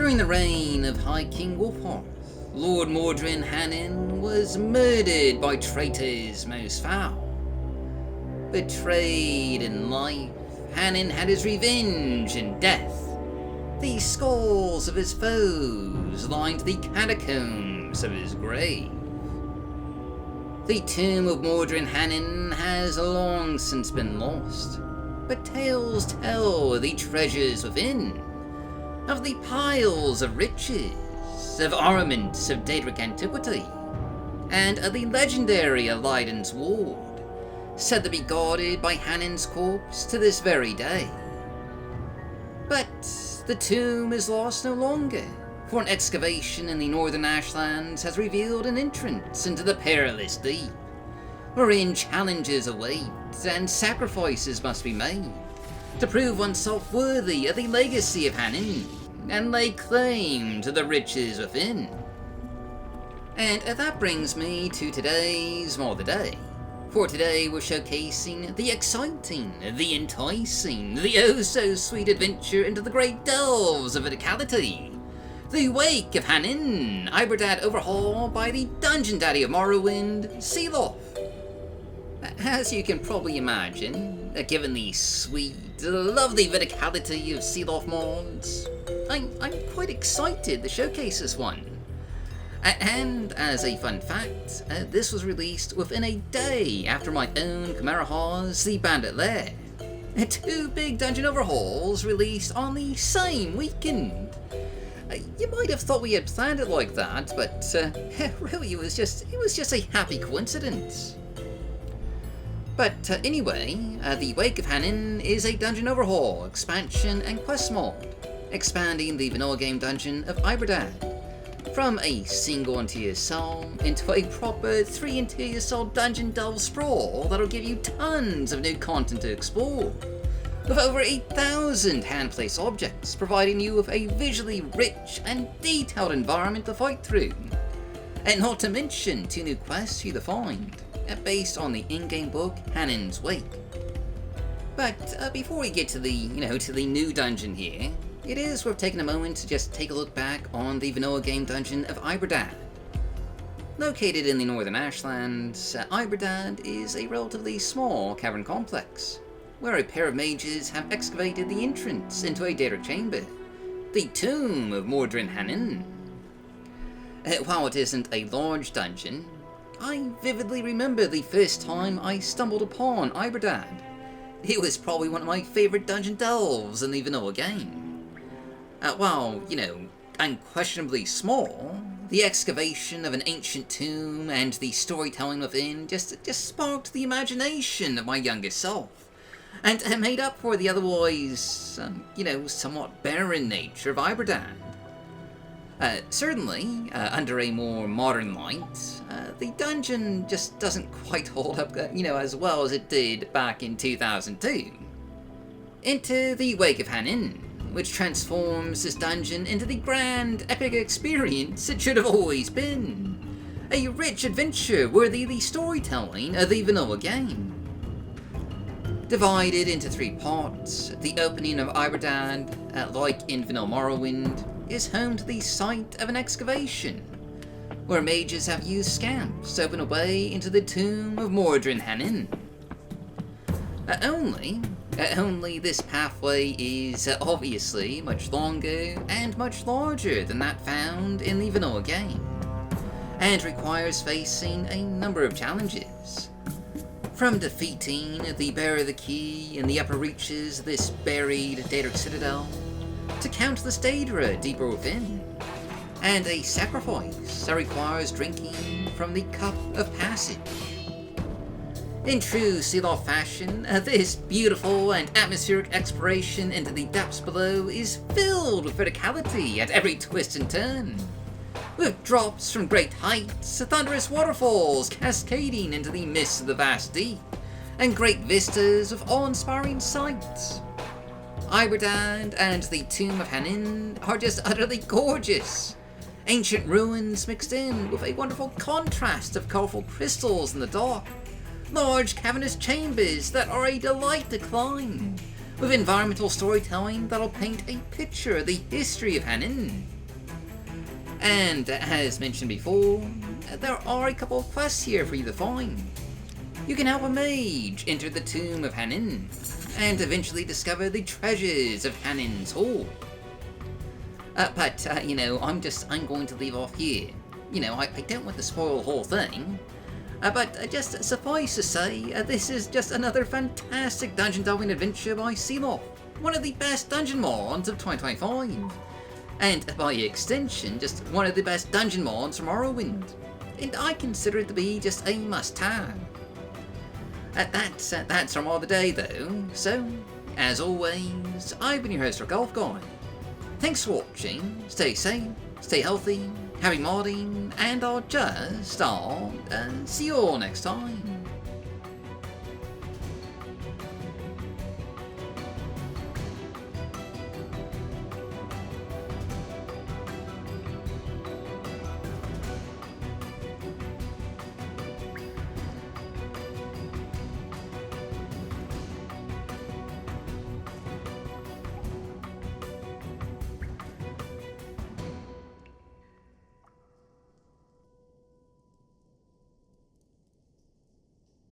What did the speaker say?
During the reign of High King Wulfharth, Lord Mordrin Hannon was murdered by traitors most foul. Betrayed in life, Hannon had his revenge in death. The skulls of his foes lined the catacombs of his grave. The tomb of Mordrin Hannon has long since been lost, but tales tell of the treasures within, of the piles of riches, of armaments of Daedric antiquity, and of the legendary Eleiden's Ward, said to be guarded by Hannon's corpse to this very day. But the tomb is lost no longer, for an excavation in the northern Ashlands has revealed an entrance into the perilous deep, wherein challenges await and sacrifices must be made to prove oneself worthy of the legacy of Hannon and lay claim to the riches within. And that brings me to today's More the Day. For today we're showcasing the exciting, the enticing, the oh-so-sweet adventure into the great delves of Viticality. The Wake of Hannon, Iberdad overhauled by the Dungeon Daddy of Morrowind, Sealoth. As you can probably imagine, given the sweet, lovely Viticality of Sealoth mods, I'm quite excited to showcase this one. And as a fun fact, this was released within a day after my own Chimera Hawes, The Bandit Lair. 2 big dungeon overhauls released on the same weekend. You might have thought we had planned it like that, but really it was just a happy coincidence. But anyway, The Wake of Hannon is a dungeon overhaul, expansion, and quest mod, expanding the vanilla game dungeon of Iberdad from a single interior cell into a proper 3 interior cell dungeon delve sprawl that'll give you tons of new content to explore, with over 8,000 hand-placed objects providing you with a visually rich and detailed environment to fight through, and not to mention 2 new quests for you to find, based on the in-game book Hannon's Wake. But before we get to the new dungeon here, it is worth taking a moment to just take a look back on the vanilla game dungeon of Iberdad. Located in the northern Ashlands, Iberdad is a relatively small cavern complex, where a pair of mages have excavated the entrance into a Daedric chamber, the tomb of Mordrin Hannon. While it isn't a large dungeon, I vividly remember the first time I stumbled upon Iberdad. It was probably one of my favourite dungeon delves in the vanilla game. While, unquestionably small, the excavation of an ancient tomb and the storytelling within just sparked the imagination of my younger self, and made up for the otherwise, somewhat barren nature of Iberdad. Certainly, under a more modern light, the dungeon just doesn't quite hold up, as well as it did back in 2002. Enter The Wake of Hannon, which transforms this dungeon into the grand, epic experience it should have always been. A rich adventure worthy of the storytelling of the vanilla game. Divided into 3 parts, the opening of Iberdad, like in vanilla Morrowind, is home to the site of an excavation, where mages have used scamps to open a way into the tomb of Mordrin Hannon. Only this pathway is obviously much longer and much larger than that found in the vanilla game, and requires facing a number of challenges. From defeating the Bearer of the Key in the upper reaches of this buried Daedric citadel, to countless Daedra deeper within, and a sacrifice that requires drinking from the Cup of Passage. In true Sealoth fashion, this beautiful and atmospheric exploration into the depths below is filled with verticality at every twist and turn, with drops from great heights to thunderous waterfalls cascading into the mists of the vast deep, and great vistas of awe-inspiring sights. Iberdad and the Tomb of Hannon are just utterly gorgeous. Ancient ruins mixed in with a wonderful contrast of colourful crystals in the dark. Large cavernous chambers that are a delight to climb, with environmental storytelling that'll paint a picture of the history of Hannon. And as mentioned before, there are a couple of quests here for you to find. You can help a mage enter the tomb of Hanin, and eventually discover the treasures of Hanin's Hall. But I'm going to leave off here. I don't want to spoil the whole thing. But just suffice to say, this is just another fantastic dungeon delving adventure by Sealoft, one of the best dungeon mods of 2025. And by extension, just one of the best dungeon mods from Morrowind. And I consider it to be just a must-have. That's our mod of the day though, so, as always, I've been your host, Golf Guy. Thanks for watching, stay safe, stay healthy, happy modding, and I'll see you all next time.